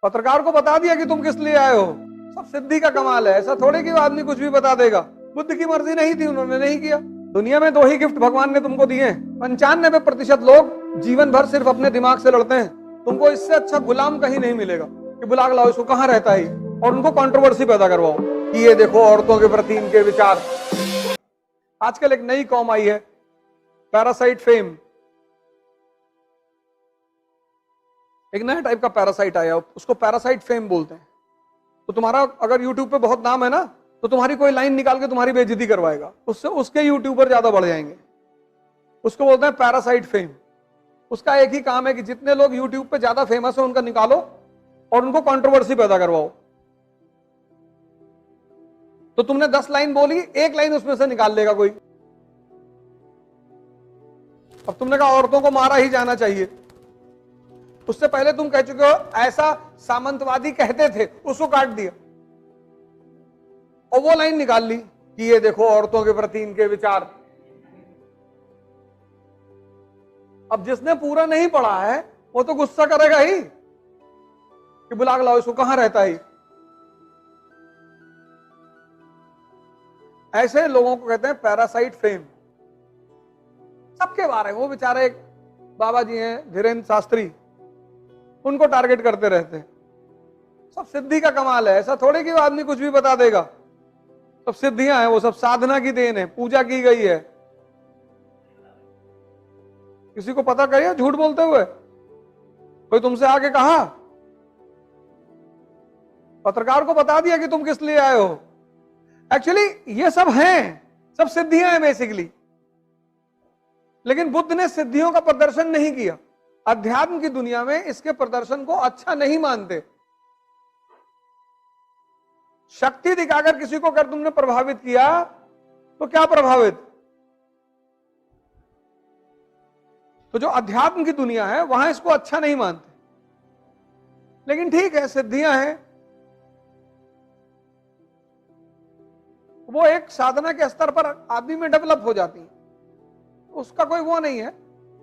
पत्रकार को बता दिया कि तुम किस लिए आए हो। सब सिद्धि का कमाल है। ऐसा थोड़े कि वो आदमी कुछ भी बता देगा। बुद्ध की मर्जी नहीं थी, उन्होंने नहीं किया। दुनिया में 2 ही गिफ्ट भगवान ने तुमको दिए हैं। 95% लोग जीवन भर सिर्फ अपने दिमाग से लड़ते हैं। तुमको इससे अच्छा गुलाम कहीं नहीं मिलेगा कि बुला के लाओ इसको, कहां रहता है, और उनको कंट्रोवर्सी पैदा करवाओ कि ये देखो औरतों के प्रति इनके विचार। आजकल एक नई कॉम आई है, पैरासाइट फेम। एक नया टाइप का पैरासाइट आया, उसको पैरासाइट फेम बोलते हैं। तो तुम्हारा अगर यूट्यूब पे बहुत नाम है ना, तो तुम्हारी कोई लाइन निकाल के तुम्हारी बेइज्जती करवाएगा, उससे उसके यूट्यूबर ज्यादा बढ़ जाएंगे। उसको बोलते हैं पैरासाइट फेम। उसका एक ही काम है कि जितने लोग यूट्यूब पे ज्यादा फेमस है उनका निकालो और उनको कंट्रोवर्सी पैदा करवाओ। तो तुमने 10 लाइन बोली, 1 लाइन उसमें से निकाल लेगा कोई। अब तुमने कहा औरतों को मारा ही जाना चाहिए, उससे पहले तुम कह चुके हो ऐसा सामंतवादी कहते थे, उसको काट दिया और वो लाइन निकाल ली कि ये देखो औरतों के प्रति इनके विचार। अब जिसने पूरा नहीं पढ़ा है वो तो गुस्सा करेगा ही कि बुला के लाओ इसको, कहां रहता है। ऐसे लोगों को कहते हैं पैरासाइट फेम। सबके बारे में, वो बेचारे एक बाबा जी हैं धीरेन्द्र शास्त्री, उनको टारगेट करते रहते हैं। सब सिद्धि का कमाल है। ऐसा थोड़े कि वो आदमी कुछ भी बता देगा। सब सिद्धियां हैं, वो सब साधना की देन है, पूजा की गई है। किसी को पता करिए झूठ बोलते हुए कोई तुमसे आके कहा, पत्रकार को बता दिया कि तुम किस लिए आए हो। एक्चुअली ये सब हैं, सब सिद्धियां हैं बेसिकली। लेकिन बुद्ध ने सिद्धियों का प्रदर्शन नहीं किया। अध्यात्म की दुनिया में इसके प्रदर्शन को अच्छा नहीं मानते। शक्ति दिखाकर किसी को अगर तुमने प्रभावित किया तो क्या प्रभावित। तो जो अध्यात्म की दुनिया है वहां इसको अच्छा नहीं मानते। लेकिन ठीक है, सिद्धियां हैं, वो एक साधना के स्तर पर आदमी में डेवलप हो जाती है, उसका कोई वो नहीं है।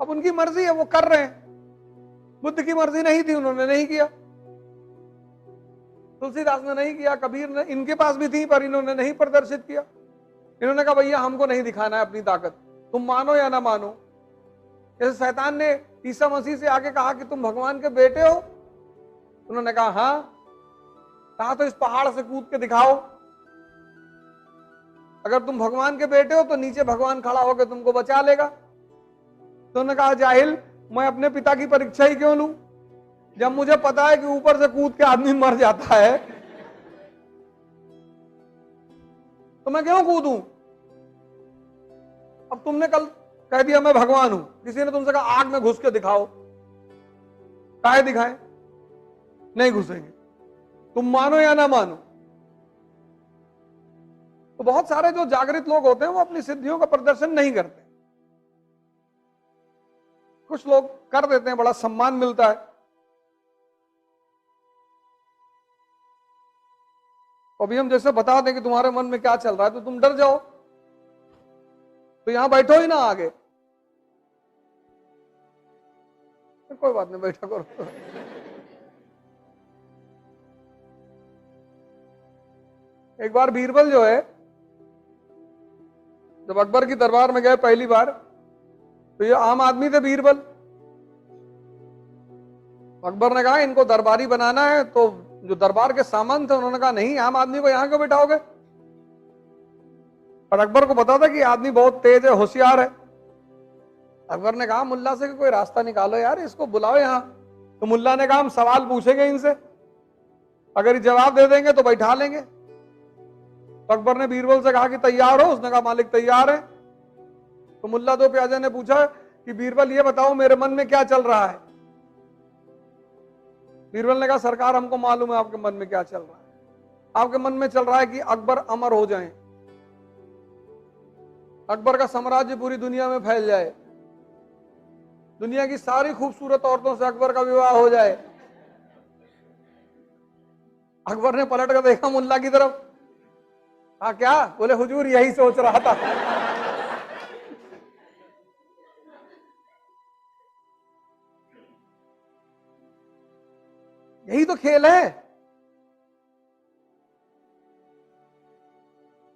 अब उनकी मर्जी है, वो कर रहे हैं। बुद्ध की मर्जी नहीं थी, उन्होंने नहीं किया। तुलसीदास ने नहीं किया, कबीर ने, इनके पास भी थी पर इन्होंने नहीं प्रदर्शित किया। इन्होंने कहा भैया हमको नहीं दिखाना है अपनी ताकत, तुम मानो या ना मानो। जैसे शैतान ने ईसा मसीह से आके कहा कि तुम भगवान के बेटे हो, उन्होंने कहा हाँ। कहा तो इस पहाड़ से कूद के दिखाओ, अगर तुम भगवान के बेटे हो तो नीचे भगवान खड़ा होकर तुमको बचा लेगा। तो उन्होंने कहा जाहिल, मैं अपने पिता की परीक्षा ही क्यों लूं, जब मुझे पता है कि ऊपर से कूद के आदमी मर जाता है तो मैं क्यों कूदूं। अब तुमने कल कह दिया मैं भगवान हूं, किसी ने तुमसे कहा आग में घुस के दिखाओ, काहे दिखाएं, नहीं घुसेंगे, तुम मानो या ना मानो। तो बहुत सारे जो जागृत लोग होते हैं वो अपनी सिद्धियों का प्रदर्शन नहीं करते। कुछ लोग कर देते हैं, बड़ा सम्मान मिलता है। अभी हम जैसे बता दें कि तुम्हारे मन में क्या चल रहा है तो तुम डर जाओ, तो यहां बैठो ही ना आगे। कोई बात नहीं, बैठा करो। एक बार बीरबल जो है, जब अकबर की दरबार में गए पहली बार, तो ये आम आदमी थे बीरबल। अकबर ने कहा इनको दरबारी बनाना है, तो जो दरबार के सामान थे उन्होंने कहा नहीं, आम आदमी को यहां क्यों बिठाओगे। पर अकबर को पता था कि आदमी बहुत तेज है, होशियार है। अकबर ने कहा मुल्ला से कोई रास्ता निकालो यार, इसको बुलाओ यहां। तो मुल्ला ने कहा हम सवाल पूछेंगे इनसे, अगर ये जवाब दे देंगे तो बैठा लेंगे। तो अकबर ने बीरबल से कहा कि तैयार हो, उसने कहा मालिक तैयार है। तो मुल्ला दो प्याजे ने पूछा कि बीरबल ये बताओ मेरे मन में क्या चल रहा है। बीरबल ने कहा सरकार हमको मालूम है आपके मन में क्या चल रहा है। आपके मन में चल रहा है कि अकबर अमर हो जाए, अकबर का साम्राज्य पूरी दुनिया में फैल जाए, दुनिया की सारी खूबसूरत औरतों से अकबर का विवाह हो जाए। अकबर ने पलट कर देखा मुल्ला की तरफ, हाँ क्या बोले, हुजूर यही सोच रहा था। यही तो तो खेल है।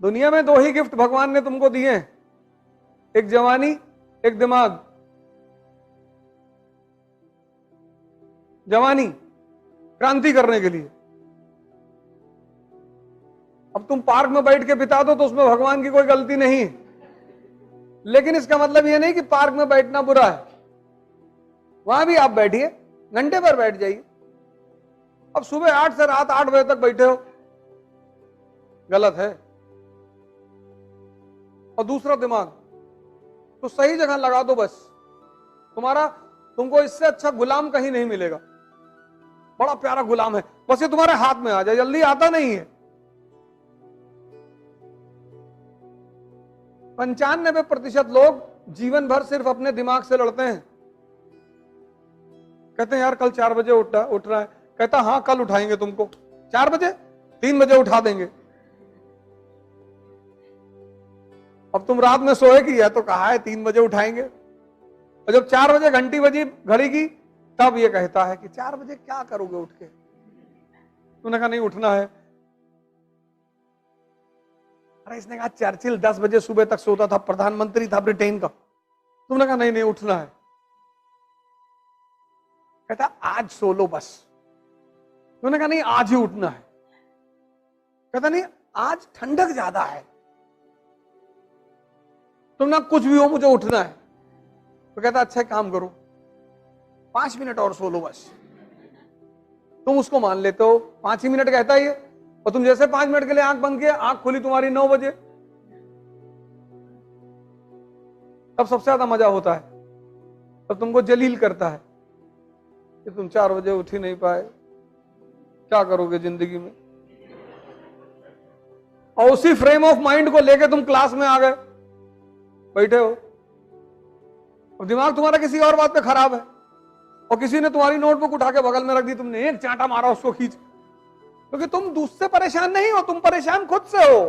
दुनिया में 2 ही गिफ्ट भगवान ने तुमको दिए हैं, एक जवानी, एक दिमाग। जवानी क्रांति करने के लिए। अब तुम पार्क में बैठ के बिता दो तो उसमें भगवान की कोई गलती नहीं, लेकिन इसका मतलब यह नहीं कि पार्क में बैठना बुरा है। वहां भी आप बैठिए, घंटे पर बैठ जाइए। अब सुबह 8 से रात 8 बजे तक बैठे हो, गलत है। और दूसरा दिमाग तो सही जगह लगा दो बस। तुमको इससे अच्छा गुलाम कहीं नहीं मिलेगा। बड़ा प्यारा गुलाम है, बस ये तुम्हारे हाथ में आ जाए, जल्दी आता नहीं है। 95% लोग जीवन भर सिर्फ अपने दिमाग से लड़ते हैं। कहते हैं यार कल 4 बजे उठ रहा है, कहता हाँ कल उठाएंगे तुमको 4 बजे, 3 बजे उठा देंगे। अब तुम रात में सोए कि है तो कहा है 3 बजे उठाएंगे, और जब 4 बजे घंटी बजी घड़ी की तब ये कहता है कि 4 बजे क्या करोगे उठ के। तुमने कहा नहीं उठना है। अरे इसने कहा चर्चिल 10 बजे सुबह तक सोता था, प्रधानमंत्री था ब्रिटेन का। तुमने कहा नहीं उठना है। कहता आज सो लो बस। तुमने कहा नहीं आज ही उठना है। कहता नहीं आज ठंडक ज्यादा है। तुम ना कुछ भी हो मुझे उठना है। तो कहता अच्छा काम करो 5 मिनट और सो लो बस। तुम उसको मान लेते हो, 5 ही मिनट कहता है ये, और तुम जैसे 5 मिनट के लिए आंख बंद किए, आंख खुली तुम्हारी 9 बजे। तब सबसे ज्यादा मजा होता है, तब तुमको जलील करता है कि तुम 4 बजे उठ ही नहीं पाए, क्या करोगे जिंदगी में। और उसी फ्रेम ऑफ माइंड को लेके तुम क्लास में आ गए, बैठे हो, और दिमाग तुम्हारा किसी और बात पे खराब है, और किसी ने तुम्हारी नोटबुक उठा के बगल में रख दी, तुमने एक चांटा मारा उसको खींच, क्योंकि तुम दूसरे परेशान नहीं हो, तुम परेशान खुद से हो।